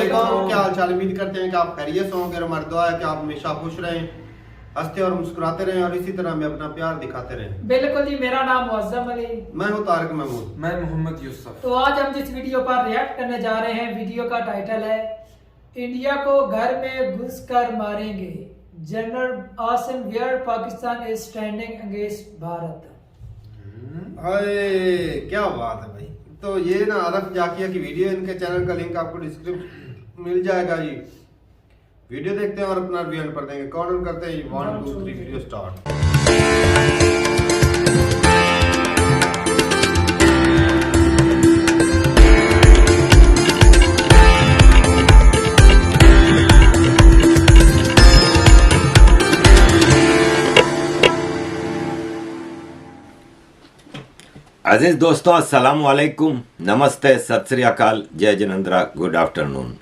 वालेकुम, क्या हाल चाल। उम्मीद करते हैं कि आप खैरियत से होंगे। हमारी दुआ है कि आप हमेशा खुश रहें, हंसते और मुस्कुराते रहें और इसी तरह हमें अपना प्यार दिखाते रहें। बिल्कुल जी। मेरा नाम मुअज्जम अली, मैं हूं तारिक महमूद। मैं मोहम्मद यूसुफ। तो आज हम जिस वीडियो पर रिएक्ट करने जा रहे हैं, वीडियो का टाइटल है इंडिया को घर में घुसकर मारेंगे, general Asim where Pakistan is standing against Bharat. अरे क्या बात है भाई। तो ये ना आरफ जाकिया की वीडियो, इनके चैनल का लिंक आपको डिस्क्रिप्शन मिल जाएगा जी। वीडियो देखते हैं और अपना रिव्यू पर देंगे। कौन करते हैं 1 2 3 वीडियो स्टार्ट। अजीज दोस्तों, अस्सलाम वालेकुम, नमस्ते, सत श्री अकाल, जय जिनेंद्रा, गुड आफ्टरनून।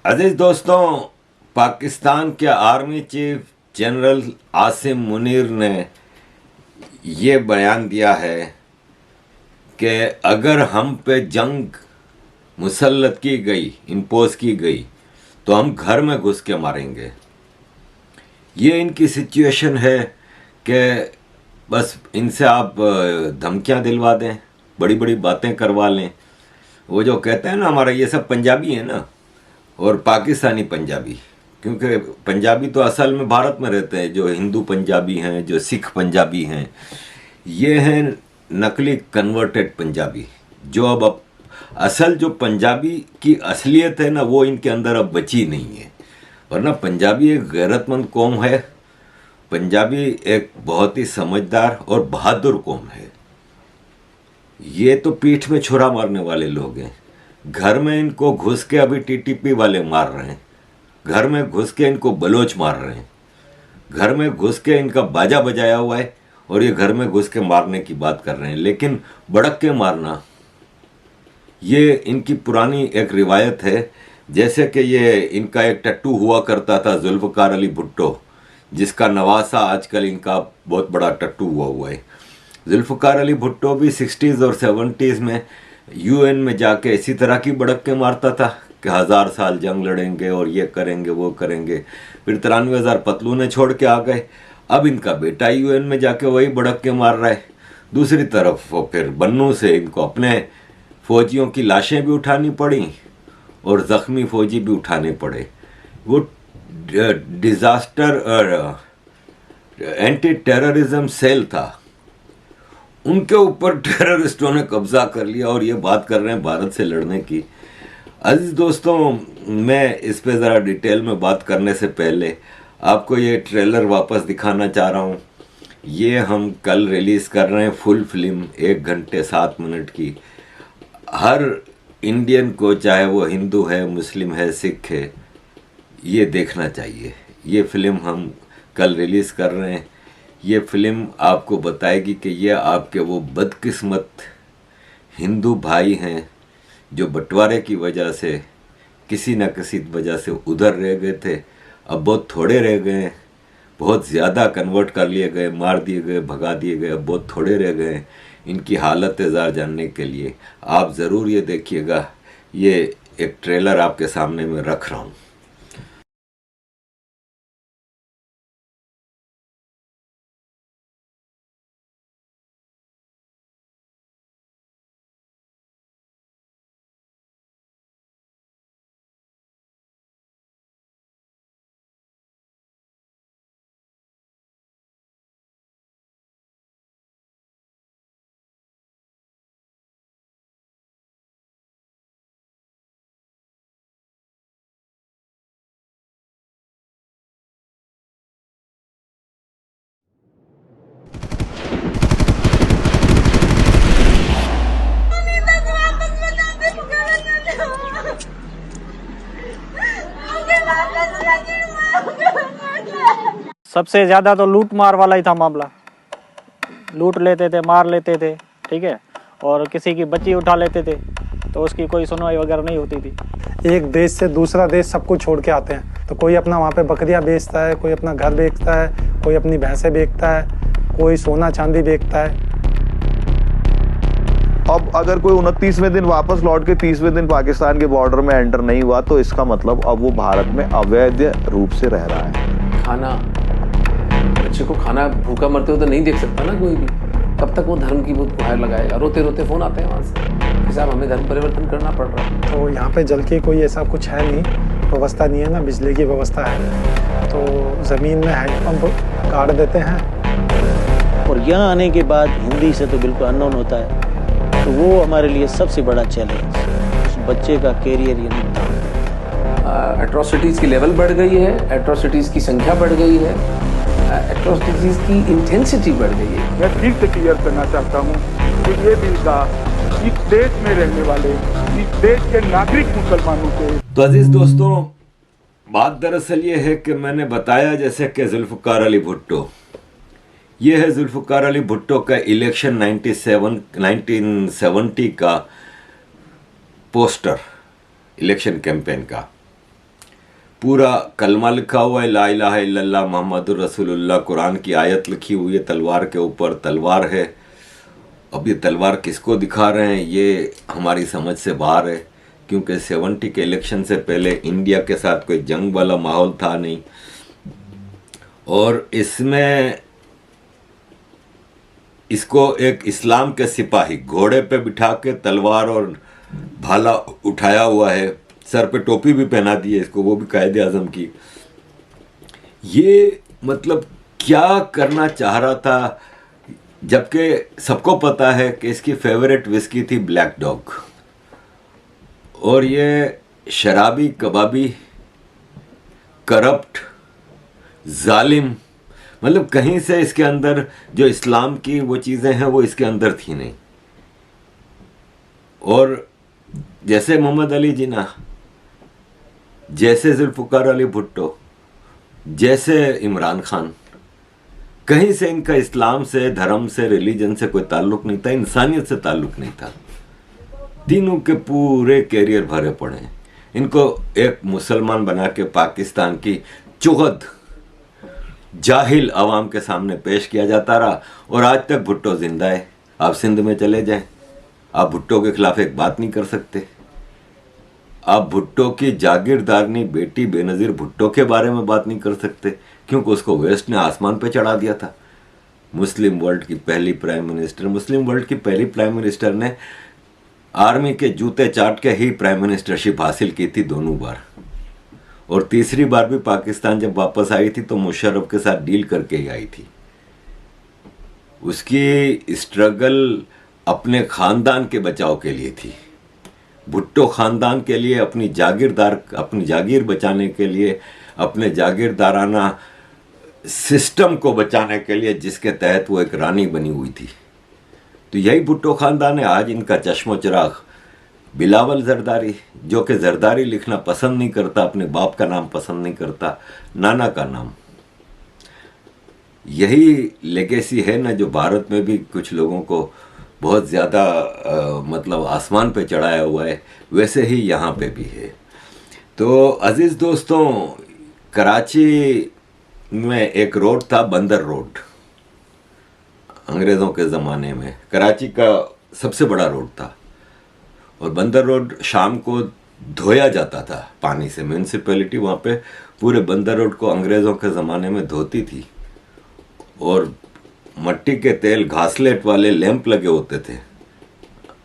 अजीज दोस्तों, पाकिस्तान के army chief general Asim Munir ने ये बयान दिया है कि अगर हम पे जंग मुसल्लत की गई, इम्पोज की गई, तो हम घर में घुस के मारेंगे। ये इनकी सिचुएशन है कि बस इनसे आप धमकियां दिलवा दें, बड़ी बड़ी बातें करवा लें। वो जो कहते हैं ना, हमारा ये सब पंजाबी है ना, और पाकिस्तानी पंजाबी, क्योंकि पंजाबी तो असल में भारत में रहते हैं, जो हिंदू पंजाबी हैं, जो सिख पंजाबी हैं, ये हैं नकली कन्वर्टेड पंजाबी, जो अब असल जो पंजाबी की असलियत है ना, वो इनके अंदर अब बची नहीं है। वरना पंजाबी एक गैरतमंद कौम है, पंजाबी एक बहुत ही समझदार और बहादुर कौम है। ये तो पीठ में छुरा मारने वाले लोग हैं। घर में इनको घुस के अभी टीटीपी वाले मार रहे हैं, घर में घुस के इनको बलोच मार रहे हैं, घर में घुस के इनका बाजा बजाया हुआ है और ये घर में घुस के मारने की बात कर रहे हैं। लेकिन बड़क के मारना ये इनकी पुरानी एक रिवायत है। जैसे कि ये इनका एक टट्टू हुआ करता था, जुल्फ़कार अली भुट्टो, जिसका नवासा आजकल इनका बहुत बड़ा टट्टू हुआ है। जुल्फ़कार अली भुट्टो भी 60s और 70s में यूएन में जाके इसी तरह की बड़क के मारता था कि 1000 साल जंग लड़ेंगे और ये करेंगे वो करेंगे। फिर 93,000 पतलूने छोड़ के आ गए। अब इनका बेटा यूएन में जाके वही बड़क के मार रहा है। दूसरी तरफ वो फिर बन्नू से इनको अपने फौजियों की लाशें भी उठानी पड़ी और ज़ख्मी फौजी भी उठाने पड़े। वो डिजास्टर और एंटी टेररिज्म सेल था, उनके ऊपर टेररिस्टों ने कब्जा कर लिया और ये बात कर रहे हैं भारत से लड़ने की। अजीज दोस्तों, मैं इस पे ज़रा डिटेल में बात करने से पहले आपको ये ट्रेलर वापस दिखाना चाह रहा हूँ। ये हम कल रिलीज़ कर रहे हैं फुल फिल्म, 1 घंटे 7 मिनट की। हर इंडियन को, चाहे वो हिंदू है, मुस्लिम है, सिख है, ये देखना चाहिए। ये फिल्म हम कल रिलीज़ कर रहे हैं। ये फिल्म आपको बताएगी कि ये आपके वो बदकिस्मत हिंदू भाई हैं जो बंटवारे की वजह से, किसी न किसी वजह से उधर रह गए थे, अब बहुत थोड़े रह गए हैं। बहुत ज़्यादा कन्वर्ट कर लिए गए, मार दिए गए, भगा दिए गए, अब बहुत थोड़े रह गए हैं। इनकी हालत ज़ार जानने के लिए आप ज़रूर ये देखिएगा। ये एक ट्रेलर आपके सामने में रख रहा हूँ। सबसे ज़्यादा तो लूट मार वाला ही था मामला। लूट लेते थे, मार लेते थे, ठीक है, और किसी की बच्ची उठा लेते थे तो उसकी कोई सुनवाई वगैरह नहीं होती थी। एक देश से दूसरा देश सब कुछ छोड़ के आते हैं, तो कोई अपना वहाँ पे बकरियाँ बेचता है, कोई अपना घर बेचता है, कोई अपनी भैंसें बेचता है, कोई सोना चांदी बेचता है। अब अगर कोई 29वें दिन वापस लौट के 30वें दिन पाकिस्तान के बॉर्डर में एंटर नहीं हुआ तो इसका मतलब अब वो भारत में अवैध रूप से रह रहा है। खाना, बच्चे को खाना भूखा मरते हो तो नहीं देख सकता ना कोई भी, कब तक वो धर्म की वो गुहार लगाएगा। रोते रोते फोन आते हैं वहाँ से कि साहब हमें धर्म परिवर्तन करना पड़ रहा है। तो यहाँ पे जल की कोई ऐसा कुछ है नहीं, व्यवस्था नहीं है ना, बिजली की व्यवस्था है, तो ज़मीन में हैंडपम्प गाड़ देते हैं। और यहाँ आने के बाद हिंदी से तो बिल्कुल अननोन होता है, तो वो हमारे लिए सबसे बड़ा चैलेंज, उस बच्चे का कैरियर ये नहीं था। एट्रोसिटीज़ की लेवल बढ़ गई है, एट्रोसिटीज़ की संख्या बढ़ गई है, एट्रोसिटीज़ की इंटेंसिटी बढ़ गई है। मैं फिर से क्लियर करना चाहता हूँ कि ये बिल का इस देश में रहने वाले, इस देश के नागरिक मुसलमानों से। तो अजीज दोस्तों, बात दरअसल ये है कि मैंने बताया जैसे कि जुल्फ़िकार अली भुट्टो, ये है जुल्फ़िकार अली भुट्टो का इलेक्शन 1970 का पोस्टर, इलेक्शन कैंपेन का पूरा कलमा लिखा हुआ है, ला इलाहा इल्लल्लाह मुहम्मदुर रसूलुल्लाह, कुरान की आयत लिखी हुई है, तलवार के ऊपर तलवार है। अब ये तलवार किसको दिखा रहे हैं ये हमारी समझ से बाहर है, क्योंकि 70 के इलेक्शन से पहले इंडिया के साथ कोई जंग वाला माहौल था नहीं, और इसमें इसको एक इस्लाम के सिपाही घोड़े पे बिठा के तलवार और भाला उठाया हुआ है, सर पे टोपी भी पहना दी है इसको, वो भी कायदे आज़म की। ये मतलब क्या करना चाह रहा था, जबकि सबको पता है कि इसकी फेवरेट विस्की थी ब्लैक डॉग, और ये शराबी, कबाबी, करप्ट, जालिम, मतलब कहीं से इसके अंदर जो इस्लाम की वो चीज़ें हैं वो इसके अंदर थी नहीं। और जैसे मोहम्मद अली जिन्ना, जैसे जुल्फ़िकार अली भुट्टो, जैसे इमरान खान, कहीं से इनका इस्लाम से, धर्म से, रिलीजन से कोई ताल्लुक़ नहीं था, इंसानियत से ताल्लुक़ नहीं था। तीनों के पूरे कैरियर भरे पड़े हैं। इनको एक मुसलमान बना के पाकिस्तान की चुगत जाहिल आवाम के सामने पेश किया जाता रहा, और आज तक भुट्टो जिंदा है। आप सिंध में चले जाएं, आप भुट्टो के खिलाफ एक बात नहीं कर सकते। आप भुट्टो की जागीरदारनी बेटी बेनज़ीर भुट्टो के बारे में बात नहीं कर सकते, क्योंकि उसको वेस्ट ने आसमान पे चढ़ा दिया था। मुस्लिम वर्ल्ड की पहली प्राइम मिनिस्टर, मुस्लिम वर्ल्ड की पहली प्राइम मिनिस्टर ने आर्मी के जूते चाट के ही प्राइम मिनिस्टरशिप हासिल की थी दोनों बार, और तीसरी बार भी पाकिस्तान जब वापस आई थी तो मुशर्रफ के साथ डील करके ही आई थी। उसकी स्ट्रगल अपने ख़ानदान के बचाव के लिए थी। भुट्टो ख़ानदान के लिए अपनी जागीर बचाने के लिए, अपने जागीरदाराना सिस्टम को बचाने के लिए, जिसके तहत वो एक रानी बनी हुई थी। तो यही भुट्टो ख़ानदान है। आज इनका चश्मो चिराग बिलावल जरदारी, जो कि जरदारी लिखना पसंद नहीं करता, अपने बाप का नाम पसंद नहीं करता, नाना का नाम। यही लेगेसी है ना जो भारत में भी कुछ लोगों को बहुत ज़्यादा मतलब आसमान पे चढ़ाया हुआ है, वैसे ही यहाँ पे भी है। तो अज़ीज़ दोस्तों, कराची में एक रोड था, बंदर रोड। अंग्रेज़ों के ज़माने में कराची का सबसे बड़ा रोड था, और बंदर रोड शाम को धोया जाता था पानी से। म्यूनसिपैलिटी वहाँ पे पूरे बंदर रोड को अंग्रेज़ों के ज़माने में धोती थी, और मट्टी के तेल घासलेट वाले लैंप लगे होते थे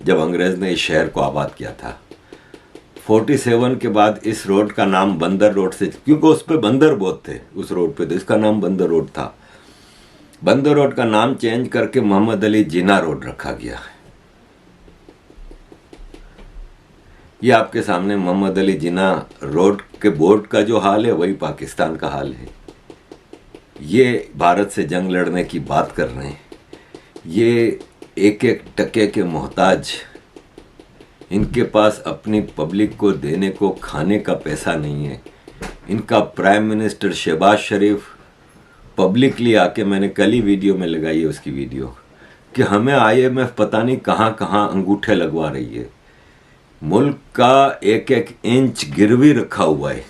जब अंग्रेज़ ने इस शहर को आबाद किया था। 47 के बाद इस रोड का नाम बंदर रोड से, क्योंकि उस पर बंदर बहुत थे उस रोड पे, तो इसका नाम बंदर रोड था। बंदर रोड का नाम चेंज करके मोहम्मद अली जिन्ना रोड रखा गया। ये आपके सामने मोहम्मद अली जिन्ना रोड के बोर्ड का जो हाल है वही पाकिस्तान का हाल है। ये भारत से जंग लड़ने की बात कर रहे हैं, ये एक एक टके के मोहताज। इनके पास अपनी पब्लिक को देने को खाने का पैसा नहीं है। इनका प्राइम मिनिस्टर शहबाज शरीफ पब्लिकली आके, मैंने कल ही वीडियो में लगाई है उसकी वीडियो, कि हमें IMF पता नहीं कहाँ कहाँ अंगूठे लगवा रही है। मुल्क का एक एक इंच गिरवी रखा हुआ है।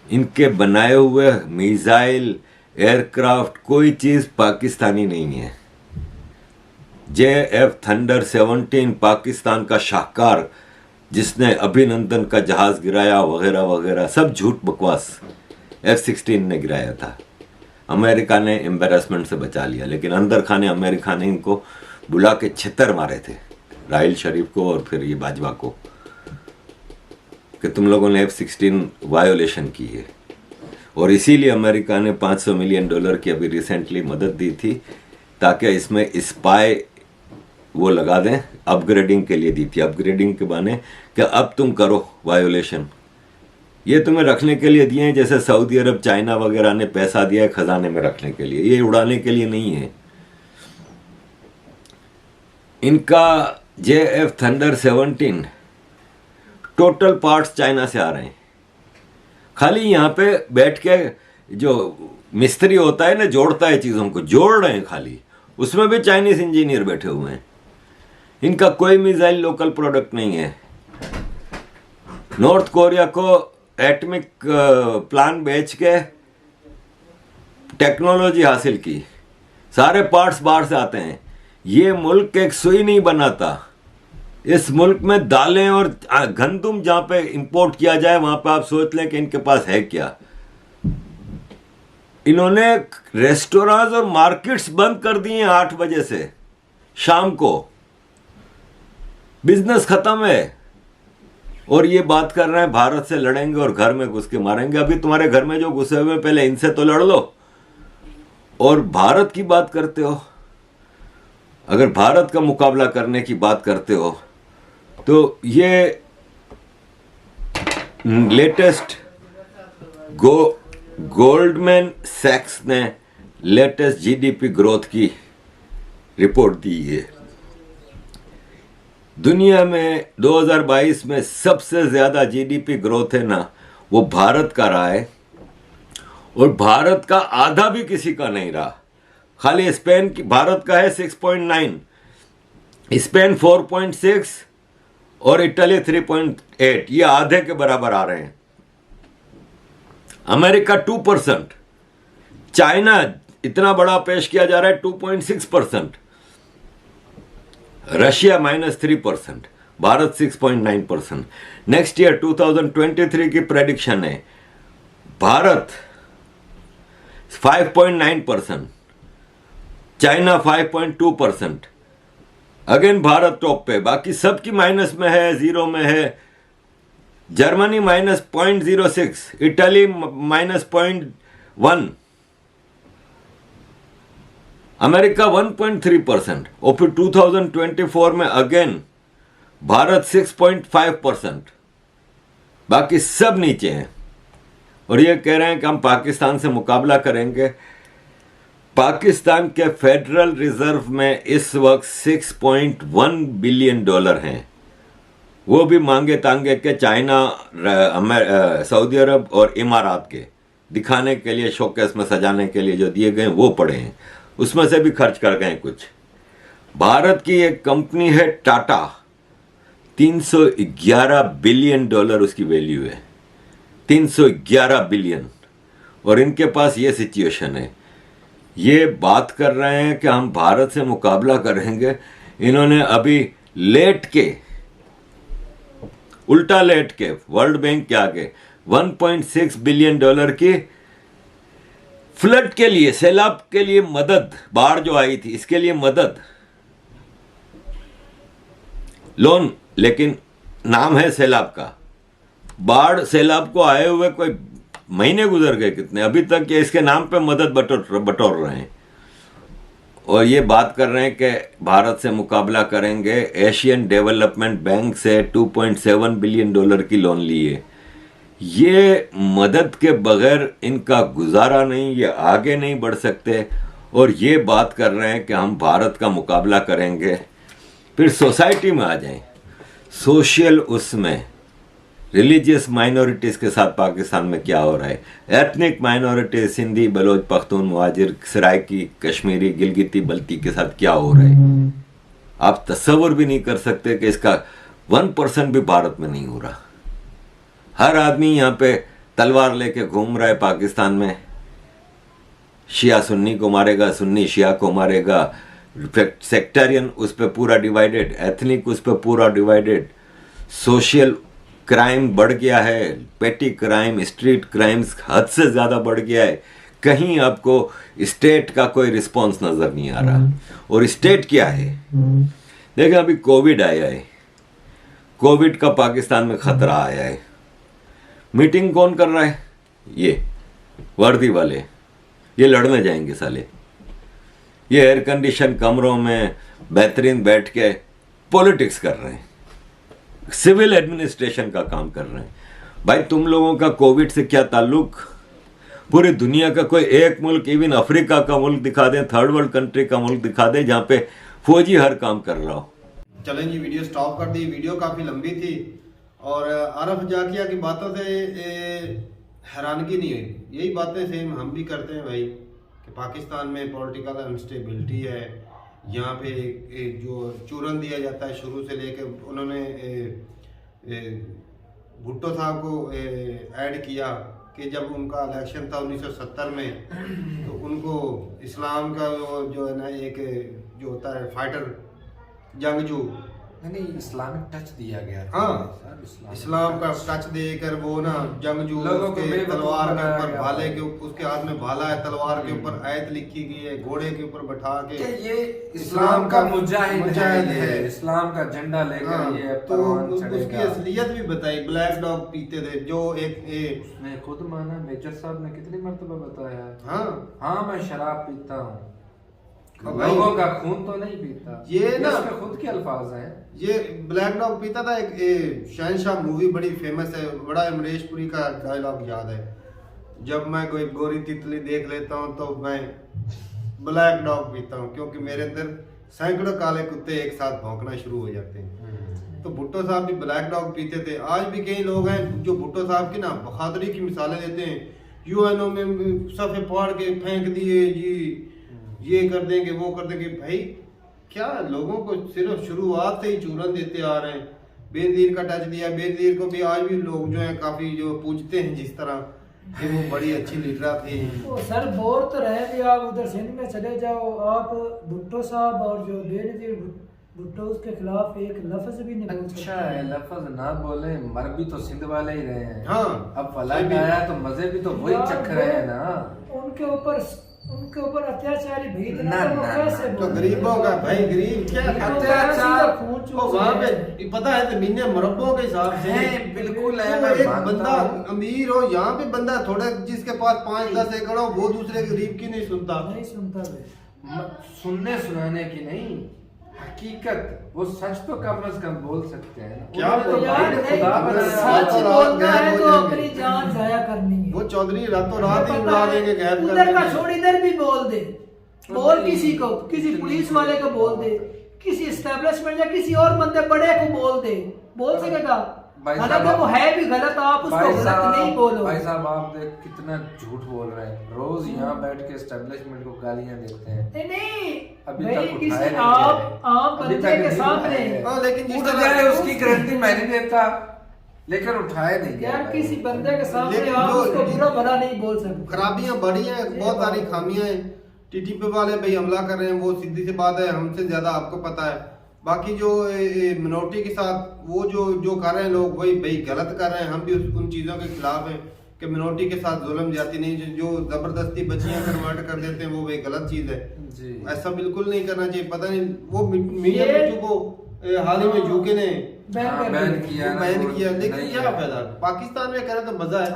इनके बनाए हुए मिसाइल, एयरक्राफ्ट, कोई चीज़ पाकिस्तानी नहीं है। JF थंडर 17 पाकिस्तान का शाहकार जिसने अभिनंदन का जहाज गिराया वगैरह वगैरह, सब झूठ बकवास। F-16 ने गिराया था। अमेरिका ने एम्बेरसमेंट से बचा लिया, लेकिन अंदर खाने अमेरिका ने इनको बुला के छितर मारे थे, राहिल शरीफ को और फिर ये बाजवा को, कि तुम लोगों ने F-16 वायोलेशन की है। और इसीलिए अमेरिका ने $500 मिलियन की अभी रिसेंटली मदद दी थी, ताकि इसमें स्पाई वो लगा दें, अपग्रेडिंग के लिए दी थी। अपग्रेडिंग के बहाने कि अब तुम करो वायोलेशन, ये तुम्हें रखने के लिए दिए हैं, जैसे सऊदी अरब चाइना वगैरह ने पैसा दिया है खजाने में रखने के लिए, ये उड़ाने के लिए नहीं है। इनका JF thunder 17 total parts China से आ रहे हैं। खाली यहाँ पे बैठ के जो मिस्त्री होता है ना, जोड़ता है चीज़ों को, जोड़ रहे हैं खाली, उसमें भी चाइनीज इंजीनियर बैठे हुए हैं। इनका कोई मिसाइल लोकल प्रोडक्ट नहीं है। नॉर्थ कोरिया को एटमिक प्लान बेच के टेक्नोलॉजी हासिल की, सारे पार्ट्स बाहर से आते हैं। ये मुल्क एक सुई नहीं बनाता। इस मुल्क में दालें और गंदुम जहां पे इंपोर्ट किया जाए, वहां पे आप सोच लें कि इनके पास है क्या। इन्होंने रेस्टोरेंट्स और मार्केट्स बंद कर दिए 8 बजे से शाम को, बिजनेस खत्म है। और ये बात कर रहे हैं भारत से लड़ेंगे और घर में घुस के मारेंगे। अभी तुम्हारे घर में जो घुसे हुए पहले इनसे तो लड़ लो, और भारत की बात करते हो। अगर भारत का मुकाबला करने की बात करते हो तो ये लेटेस्ट गोल्डमैन सैक्स ने लेटेस्ट जीडीपी ग्रोथ की रिपोर्ट दी है। दुनिया में 2022 में सबसे ज्यादा जीडीपी ग्रोथ है ना, वो भारत का रहा है, और भारत का आधा भी किसी का नहीं रहा। खाली स्पेन की, भारत का है 6.9, स्पेन 4.6 और इटली 3.8, ये आधे के बराबर आ रहे हैं। अमेरिका 2%, चाइना इतना बड़ा पेश किया जा रहा है 2.6%, रशिया -3%, भारत 6.9%। नेक्स्ट ईयर 2023 की प्रेडिक्शन है Bharat 5.9%, China 5.2%, again Bharat top पे, बाकी सबकी माइनस में है, जीरो में है। जर्मनी -0.06, इटली -0.1, अमेरिका 1.3%, और फिर 2024 में अगेन भारत 6.5%, बाकी सब नीचे हैं। और ये कह रहे हैं कि हम पाकिस्तान से मुकाबला करेंगे। पाकिस्तान के फेडरल रिजर्व में इस वक्त $6.1 बिलियन हैं, वो भी मांगे तांगे के चाइना, सऊदी अरब और इमारात के दिखाने के लिए, शोकेस में सजाने के लिए जो दिए गए वो पड़े हैं, उसमें से भी खर्च कर गए कुछ। भारत की एक कंपनी है टाटा, $311 बिलियन उसकी वैल्यू है, 311 बिलियन, और इनके पास ये सिचुएशन है। ये बात कर रहे हैं कि हम भारत से मुकाबला करेंगे। इन्होंने अभी लेट के, उल्टा लेट के, वर्ल्ड बैंक के आगे $1.6 बिलियन की फ्लड के लिए, सैलाब के लिए मदद, बाढ़ जो आई थी इसके लिए मदद, लोन, लेकिन नाम है सैलाब का। बाढ़ सैलाब को आए हुए कोई महीने गुजर गए कितने, अभी तक ये इसके नाम पे मदद बटोर रहे हैं। और ये बात कर रहे हैं कि भारत से मुकाबला करेंगे। एशियन डेवलपमेंट बैंक से $2.7 बिलियन की लोन ली है। ये मदद के बगैर इनका गुजारा नहीं, ये आगे नहीं बढ़ सकते। और ये बात कर रहे हैं कि हम भारत का मुकाबला करेंगे। फिर सोसाइटी में आ जाएं, सोशल, उसमें रिलीजियस माइनॉरिटीज़ के साथ पाकिस्तान में क्या हो रहा है, एथनिक माइनॉरिटीज, सिंधी, बलोच, पख्तून, मुहाजिर, सराइकी, कश्मीरी, गिलगिती, बल्ती के साथ क्या हो रहा है। आप तस्वुर भी नहीं कर सकते कि इसका 1% भी भारत में नहीं हो रहा। हर आदमी यहाँ पे तलवार लेके घूम रहा है पाकिस्तान में, शिया सुन्नी को मारेगा, सुन्नी शिया को मारेगा, सेक्टेरियन उस पर पूरा डिवाइडेड, एथनिक उस पर पूरा डिवाइडेड, सोशल क्राइम बढ़ गया है, पेटी क्राइम, स्ट्रीट क्राइम्स हद से ज़्यादा बढ़ गया है। कहीं आपको स्टेट का कोई रिस्पांस नज़र नहीं आ रहा। और स्टेट क्या है? देखिए अभी कोविड आया है, कोविड का पाकिस्तान में खतरा आया है। मीटिंग कौन कर रहा है? ये वर्दी वाले, ये लड़ने जाएंगे साले। ये एयर कंडीशन कमरों में बेहतरीन बैठ के पॉलिटिक्स कर रहे हैं, सिविल एडमिनिस्ट्रेशन का काम कर रहे हैं। भाई तुम लोगों का कोविड से क्या ताल्लुक? पूरी दुनिया का कोई एक मुल्क, इवन अफ्रीका का मुल्क दिखा दें, थर्ड वर्ल्ड कंट्री का मुल्क दिखा दें जहाँ पे फौजी हर काम कर रहा हो। चलें जी, वीडियो स्टॉप कर दी। वीडियो काफ़ी लंबी थी और आरफ जाकिया की बातों से हैरानगी नहीं हुई। यही बातें सेम हम भी करते हैं भाई, कि पाकिस्तान में पॉलिटिकल अनस्टेबिलिटी है, यहाँ पे जो चूरन दिया जाता है शुरू से लेकर, उन्होंने भुट्टो साहब को ऐड किया कि जब उनका इलेक्शन था 1970 में, तो उनको इस्लाम का जो है ना एक जो होता है फाइटर जंगजू, नहीं इस्लामिक टच दिया गया। हाँ, इस्लाम का टच देकर वो ना जंगजू उसके तलवार के ऊपर भाले के, उसके हाथ में भाला है, तलवार के ऊपर आयत लिखी गई है, घोड़े के ऊपर बैठा के ये इस्लाम का मुजाहिद है, इस्लाम का झंडा लेकर ये तो उसकी असलियत भी बताई। ब्लैक डॉग पीते थे जो उसने खुद माना, मेजर साहब ने कितनी मर्तबा बताया। हाँ मैं शराब पीता हूँ, लोगों का खून तो नहीं पीता। ये ना खुद के अल्फाज हैं। ये ब्लैक डॉग पीता था। एक शहनशाह मूवी बड़ी फेमस है, बड़ा अमरीश पुरी का डायलॉग याद है, जब मैं कोई गोरी तितली देख लेता हूँ तो मैं ब्लैक डॉग पीता हूँ, क्योंकि मेरे अंदर सैकड़ों काले कुत्ते एक साथ भौंकना शुरू हो जाते हैं। तो भुट्टो साहब भी ब्लैक डॉग पीते थे। आज भी कई लोग हैं जो भुट्टो साहब की ना बहादुरी की मिसालें देते हैं, यूएनओ में सफ़े फाड़ के फेंक दिए जी, ये कर देंगे वो कर देंगे। भाई क्या लोगों को सिर्फ शुरुआत से ही चूरन देते आ रहे हैं। बेनज़ीर का टच दिया, बेनज़ीर को भी आज भी लोग जो है काफ़ी जो पूछते हैं, जिस तरह कि वो बड़ी अच्छी लीडर थी। तो सर बोल तो रहे भी, आप उधर सिंध में चले जाओ, आप भुट्टो साहब और जो बेनज़ीर भुट्टो उसके खिलाफ एक लफ्ज भी नहीं बोल सकते। अच्छा है, लफ्ज ना बोले, मर भी तो सिंध वाले ही रहे हैं। हाँ, अब फलाट आया तो मजे भी तो वही चख रहे हैं ना। उनके ऊपर अत्याचारी भी ना, कैसे तो गरीबों का भाई, गरीब क्या अत्याचार वहाँ पे पता है जमीनें मुरब्बों के हिसाब से बिल्कुल है। तो एक बंदा अमीर हो, यहाँ पे बंदा थोड़ा जिसके पास 5-10 एकड़ हो, वो दूसरे गरीब की नहीं सुनता। सुनने सुनाने की नहीं, हकीकत वो सच तो कम से कम बोल सकते हैं। क्या तो यार सच बोलना है तो अपनी जान जाया करनी है। वो चौधरी रातों रात ही उड़ा देंगे, गैप उधर का छोड़ इधर भी बोल दे, बोल किसी को, किसी पुलिस वाले को बोल दे, किसी एस्टेब्लिशमेंट या किसी और बंदे बड़े को बोल सकेगा। हालांकि वो है भी गलत, आप उसको गलत नहीं बोलो। भाई साहब आप देख कितना झूठ बोल रहे हैं, रोज यहाँ बैठ के एस्टेब्लिशमेंट को गालियां देते हैं। नहीं अभी भाई तक किसी उठाए आम बंदे के सामने, लेकिन जिस उठ जाए उसकी गारंटी मैं नहीं देता, लेकिन उठाए नहीं यार किसी बंदे के सामने आप उसको बुरा भला नहीं बोल सकते। खराबियां बड़ी हैं, बहुत सारी खामियां हैं। टीटीपी वाले भाई हमला कर रहे हैं, वो सीधी सी बात है, हमसे ज्यादा आपको पता है। बाकी जो मिनोरिटी के साथ वो जो कर रहे हैं लोग, वही भाई गलत कर रहे हैं। हम भी उन चीज़ों के खिलाफ हैं कि मिनोरिटी के साथ जुल्म जाती नहीं, जो ज़बरदस्ती बच्चियां कन्वर्ट कर देते हैं, वो भाई गलत चीज़ है। ऐसा बिल्कुल नहीं करना चाहिए। पता नहीं वो मियां मिट्टू को हाल ही में यूके ने बैन किया, लेकिन क्या फायदा? पाकिस्तान में करें तो मजा है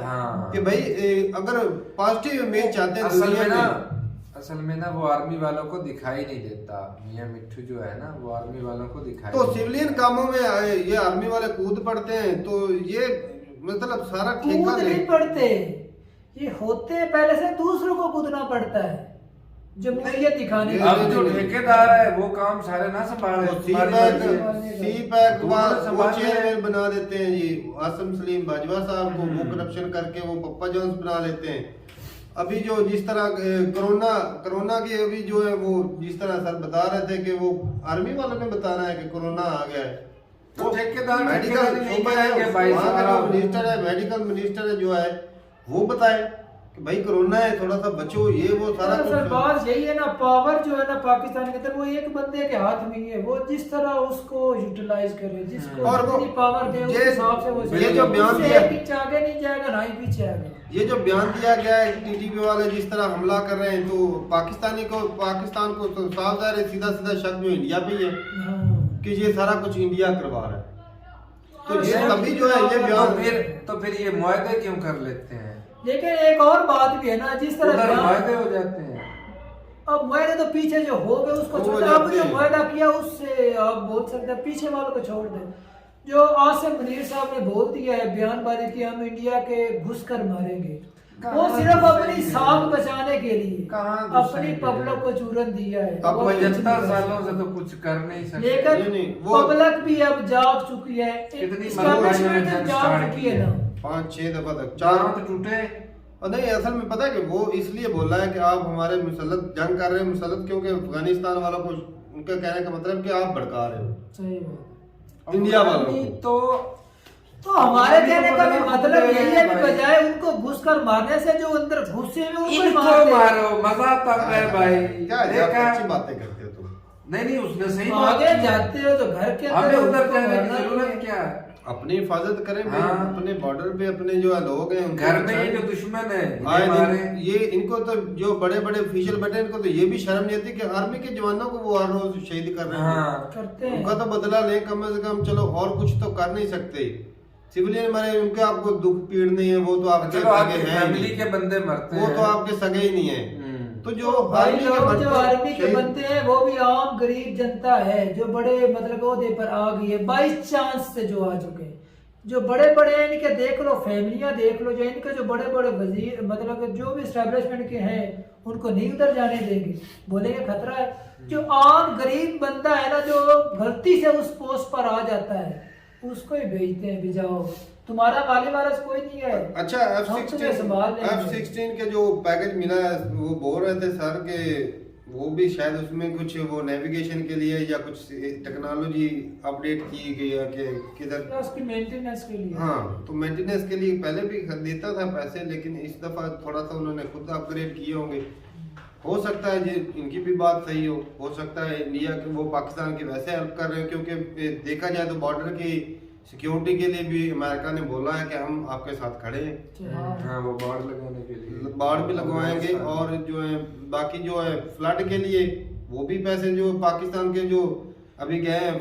कि भाई अगर पॉजिटिव इमेज चाहते हैं दुनिया में। असल में ना वो आर्मी वालों को दिखाई नहीं देता। मियां मिट्टू जो है ना, वो आर्मी वालों को दिखाई तो सिविलियन कामों में ये आर्मी वाले कूद पड़ते हैं, तो ये मतलब सारा ठेका नहीं पड़ते, ये होते पहले से दूसरों को कूदना पड़ता है जमहूरियत दिखाने। अब जो ठेकेदार है वो काम सारे ना संभाले, सीपैक वो चेयरमैन बना देते हैं जी, आसम सलीम बाजवा साहब को, वो करप्शन करके वो पप्पा जॉन्स बना लेते हैं। अभी जो जिस तरह कोरोना की अभी जो है वो जिस तरह सर बता रहे थे कि वो आर्मी वालों ने बताना है कि कोरोना आ गया है, वो ठेकेदार मेडिकल मिनिस्टर है, मेडिकल मिनिस्टर जो है वो बताए कि भाई कोरोना है, थोड़ा सा बचो, ये वो सारा सर कुछ। बात यही है ना, पावर जो है ना पाकिस्तान के अंदर वो एक बंदे के हाथ में ही है, वो जिस तरह उसको यूटिलाइज करे, जिसको और वो जितनी पावर दे उस ये- हिसाब से वो ये जो बयान उससे दिया- एक इंच आगे नहीं जाएगा ना ही पीछे आएगा। ये जो बयान दिया गया है टीटीपी वाले जिस तरह हमला कर रहे हैं, तो पाकिस्तान को तो साफ जाहिर है सीधा शक जो इंडिया पे ही है हाँ। कि ये सारा कुछ इंडिया करवा रहा है। तो ये हाँ, तभी जो है ये बयान तो फिर ये मुआहदे क्यों कर लेते हैं? लेकिन एक और बात भी है ना, जिस तरह उधर बयान- मुआहदे हो जाते हैं। अब मुआहदे तो पीछे जो हो गए उसको वो छोड़ हो दे, अब जाते जो हैं। मुआहदा किया उससे आप बोल सकते हैं पीछे वालों को छोड़ दे। जो आसिम मुनीर साहब ने बोल दिया है बयानबाजी की, हम इंडिया के घुस कर मारेंगे, वो कहाँ सिर्फ घुसेंगे? अपनी सांप बचाने के लिए कहाँ अपनी घुसेंगे? पब्लिक को चूरन दिया है। अब वो कुछ नहीं 75 कर सालों सकते। से तो कुछ कर नहीं सकते। ये लेकिन नहीं, वो- पब्लिक भी अब जाग चुकी है, कितनी establishment मनोरंजन जाग start चुकी है किया। ना। 5-6 दफा तक 4 दांत टूटे। और नहीं, असल में पता है कि वो इसलिए बोल रहा है कि आप हमारे मुसल्लत जंग कर रहे हैं, मुसल्लत क्योंकि अफगानिस्तान वालों को, उनका कहने का मतलब कि आप भड़का रहे हो सही बात। इंडिया वालों नहीं को। तो हमारे कहने का भी मतलब यही है कि भाई। बजाय उनको घुस कर मारने से जो अंदर घुसे हुए उनको ही इनको मार दे। मारो, मजा तब है भाई। क्या है, आप देखा? अच्छी बातें करते हो तुम। नहीं उसने सही बात आगे की। जाते हो तो घर के हमें अंदर उधर उनको जाने की मारना ही जरूरत है। क्या है? अपनी हिफाजत करें भाई, हाँ। अपने बॉर्डर पे अपने जो है लोग हैं उनको घर में ही बचाएं। जो दुश्मन है आए इन्हें मारे। दिन ये इनको तो जो बड़े बड़े ऑफिशियल बैठे हैं, इनको तो ये भी शर्म नहीं आती कि आर्मी के जवानों को वो हर रोज शहीद कर रहे हैं। हाँ। करते हैं। उनका तो बदला लें कम से कम, चलो और कुछ तो कर नहीं सकते। सिविलियन मरे, उनके आपको दुख पीड़ नहीं है, वो तो आपके चलो आपकी सगे हैं फैमिली नहीं। के बंदे मरते वो हैं। तो आपके सगे ही नहीं है। तो जो भाई आर्मी के लोग जो बनते- आर्मी के शहीद- बनते हैं वो भी आम गरीब जनता है, जो बड़े मतलब ओहदे पर आ गई है बाई चांस से जो आ चुके हैं। जो बड़े बड़े इनके देख लो, फैमिलियां देख लो, जो इनके जो बड़े बड़े वजीर मतलब कि जो भी एस्टेब्लिशमेंट के हैं उनको नहीं उधर जाने देंगे, बोलेंगे खतरा है। जो आम गरीब बंदा है ना, जो गलती से उस पोस्ट पर आ जाता है, उसको ही भेजते हैं, भिजाओ, तुम्हारा वाली वारस कोई नहीं है। अच्छा हम तुम्हें संभाल लेंगे। F-16 के जो पैकेज मिला है, वो बोल रहे थे सर के वो भी शायद उसमें कुछ वो नेविगेशन के लिए या कुछ टेक्नोलॉजी अपडेट की गई है कि किधर। या उसकी मेंटेनेंस के लिए। हाँ, तो मेंटेनेंस के लिए पहले भी देता था पैसे, लेकिन इस दफा थोड़ा सा उन्होंने खुद अपग्रेड किए होंगे। हो सकता है जी इनकी भी बात सही हो सकता है इंडिया के वो पाकिस्तान की वैसे हेल्प कर रहे हैं, क्योंकि देखा जाए तो बॉर्डर की सिक्योरिटी के लिए भी अमेरिका ने बोला है कि हम आपके साथ खड़े हैं। हाँ वो बाढ़ लगाने के लिए बाढ़ भी लगवाएंगे, और जो है बाकी जो है फ्लड के लिए वो भी पैसे जो पाकिस्तान के जो अभी गए हैं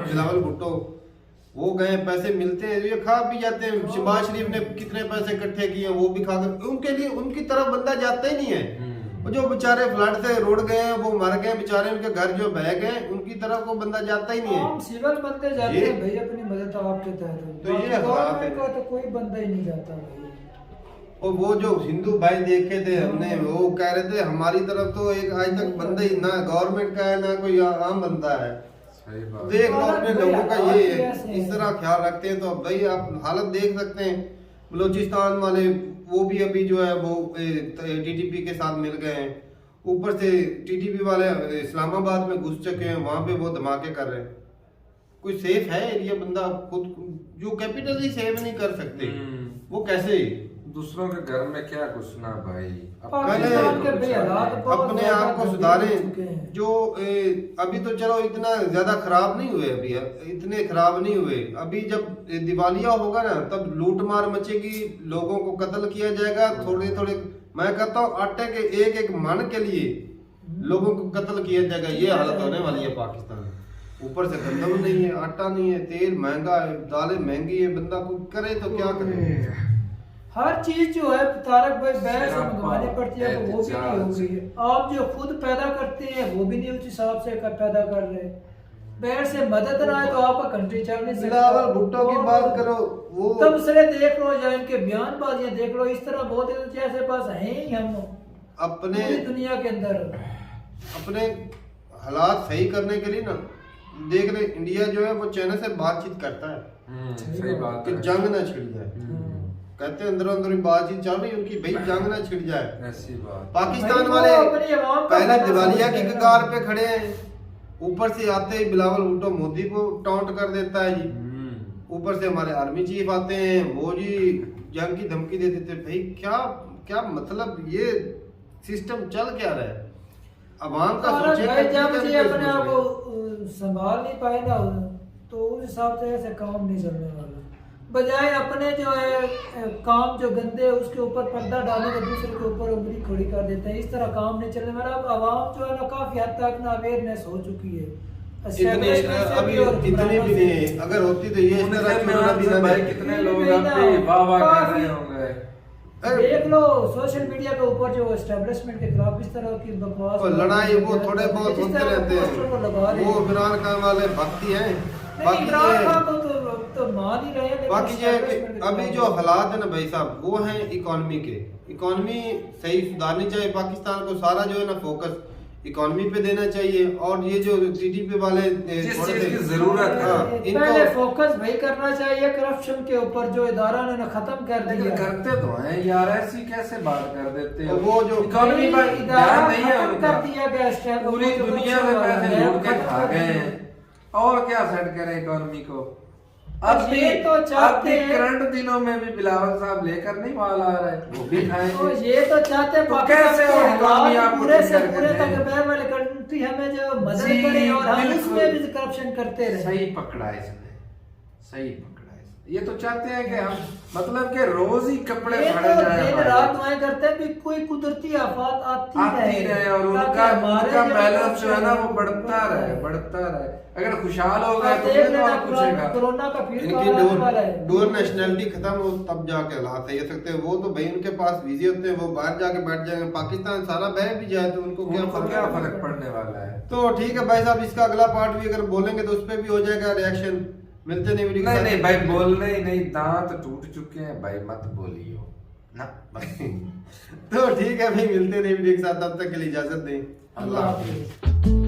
बिलावल भुट्टो, वो गए पैसे मिलते हैं, ये खा भी जाते हैं। शहबाज शरीफ ने कितने पैसे इकट्ठे किए वो भी खाकर, उनके लिए उनकी तरफ बंदा जाता ही नहीं है। वो जो बेचारे फ्लड से रोड गए हैं, वो मर गए बेचारे, उनके घर जो बह गए, उनकी तरफ को बंदा जाता ही नहीं है। आम सिविल बंदे जाते ये- हैं भाई अपनी मदद आपके तहत। तो ये हालात गवर्नमेंट है। का तो कोई बंदा ही नहीं जाता भाई। और वो जो हिंदू भाई देखे थे हमने, वो कह रहे थे हमारी तरफ तो एक आज तक बंदा ही ना गवर्नमेंट का है ना कोई आम बंदा है। सही बात। देख लो अपने भाई, लोगों का हालात ये ही ऐसे इस हैं। तरह ख्याल रखते हैं, तो भाई आप हालत देख सकते हैं। बलोचिस्तान वाले वो भी अभी जो है वो टीटीपी के साथ मिल गए हैं, ऊपर से टीटीपी वाले इस्लामाबाद में घुस चुके हैं, वहां पे वो धमाके कर रहे हैं। कोई सेफ है एरिया? बंदा खुद जो कैपिटल ही सेव नहीं कर सकते, वो कैसे? दूसरों के घर में क्या घुसना भाई। पाकिस्तान के भाई हालात बहुत अपने ज्यादा आप को गंभीर हो सुधारें। चुके हैं। जो अभी तो चलो इतना ज्यादा खराब नहीं हुए, अभी इतने खराब नहीं हुए। अभी जब दिवालिया होगा ना, तब लूट मार मचेगी, लोगों को कत्ल किया जाएगा। थोड़े थोड़े मैं कहता हूँ आटे के एक एक मन के लिए लोगों को कत्ल किया जाएगा। ये हालत होने वाली है पाकिस्तान में। ऊपर से गंदम नहीं है, आटा नहीं है, तेल महंगा है, दालें महंगी है, बंदा को करे तो क्या करे? हर चीज जो है तारक भाई बैर से मंगवानी पड़ती है, तो वो भी नहीं हो रही है। आप जो खुद पैदा करते हैं वो भी नहीं उस हिसाब से पैदा कर रहे। बैर से मदद ना है तो आपका कंट्री चल नहीं सकता। बिलावल भुट्टो की बात करो, वो तब से देख लो या इनके बयानबाजियां देख लो, इस तरह बोलते हैं जैसे पास हैं ही हम अपने पूरी दुनिया के अंदर। अपने हालात सही करने के लिए ना, देख ले इंडिया जो है वो चाइना से बातचीत करता है सही बात कि है। जंग ना छिड़ जाए। कहते हैं अंदर अंदर बातचीत चल रही है उनकी, भाई जंग ना छिड़ जाए। ऐसी बात। पाकिस्तान भाई वो वाले अपनी आवाम का पहले फायदा दिवालिया की समझते हैं। कगार पे खड़े हैं, ऊपर से आते ही बिलावल भुट्टो मोदी को टॉन्ट कर देता है जी। ऊपर से हमारे आर्मी चीफ आते हैं, वो जी जंग की धमकी दे देते। भाई क्या क्या मतलब ये सिस्टम चल क्या रहा है? अवाम का और सोचे भाई जब ये अपने आप को संभाल नहीं पाए ना तो उस हिसाब से ऐसे काम नहीं चलने वाला। बजाय अपने जो है काम जो गंदे है उसके ऊपर पर्दा डालने के दूसरे के ऊपर उंगली खड़ी कर देते हैं। इस तरह काम नहीं चलने वाला। अब आवाम जो है ना काफी हद तक ना अवेयरनेस हो चुकी है। इतनी अभी इतनी भी नहीं है। अगर होती तो ये इस तरह भाई कितने लोग आप पे वाह वाह कर रहे होंगे। देख लो सोशल मीडिया के ऊपर जो एस्टेब्लिशमेंट के खिलाफ इस तरह की बकवास लड़ाई वो थोड़े बहुत होते रहते हैं। वो इमरान खान वाले भक्ति हैं। बाकी तो मान ही रहे हैं। बाकी ये अभी जो हालात है ना भाई साहब वो हैं इकोनॉमी के। इकोनॉमी सही सुधारनी चाहिए। पाकिस्तान को सारा जो है ना फोकस इकोनॉमी पे देना चाहिए। और ये जो जीडीपी वाले थोड़े से जरूरत है पहले फोकस भाई करना चाहिए करप्शन के ऊपर जो इदारा ने खत्म कर दिया। करते तो हैं यार, ऐसी कैसे बात कर देते हैं। वो जो इकोनॉमी पर ध्यान नहीं है उनका। कर दिया गया पूरी दुनिया में पैसे लूट के खा गए हैं और क्या सेट करें इकोनॉमी को। अब भी तो चाहते हैं करंट दिनों में भी बिलावल साहब लेकर नहीं माल आ रहा है, वो भी खाएंगे। तो ये तो चाहते हैं तो कैसे और इकोनॉमी आप पूरे से पूरे तक वाले कंट्री हमें जो मदद करे और हम इसमें भी करप्शन करते रहे। सही पकड़ा इसने, सही पकड़ा इसने। ये तो चाहते हैं कि हम मतलब कि रोज ही कपड़े फाड़े जाए, दिन रात दुआएं करते हैं भी कोई कुदरती आफत आती रहे और उनका बैलेंस जो है ना वो बढ़ता रहे। अगर खुशहाल हो गए तो और पूछेगा। कोरोना का फिर इनकी डोर नेशनलिटी खत्म हो तब जाके हालात सही हो सकते हैं। वो तो भाई उनके पास वीजे होते हैं, वो बाहर जाके बैठ जाएंगे। पाकिस्तान सारा बह भी जाए तो उनको क्या फर्क पड़ने वाला है। तो ठीक है भाई साहब, इसका अगला पार्ट भी अगर बोलेंगे तो उस पर भी हो जाएगा रिएक्शन। मिलते नहीं वीडियो। नहीं भाई बोलने ही नहीं, दांत टूट चुके हैं भाई, मत बोलियो ना। तो ठीक है भाई, मिलते नहीं वीडियो के साथ, तब तक के लिए इजाजत दें। अल्लाह हाफिज़।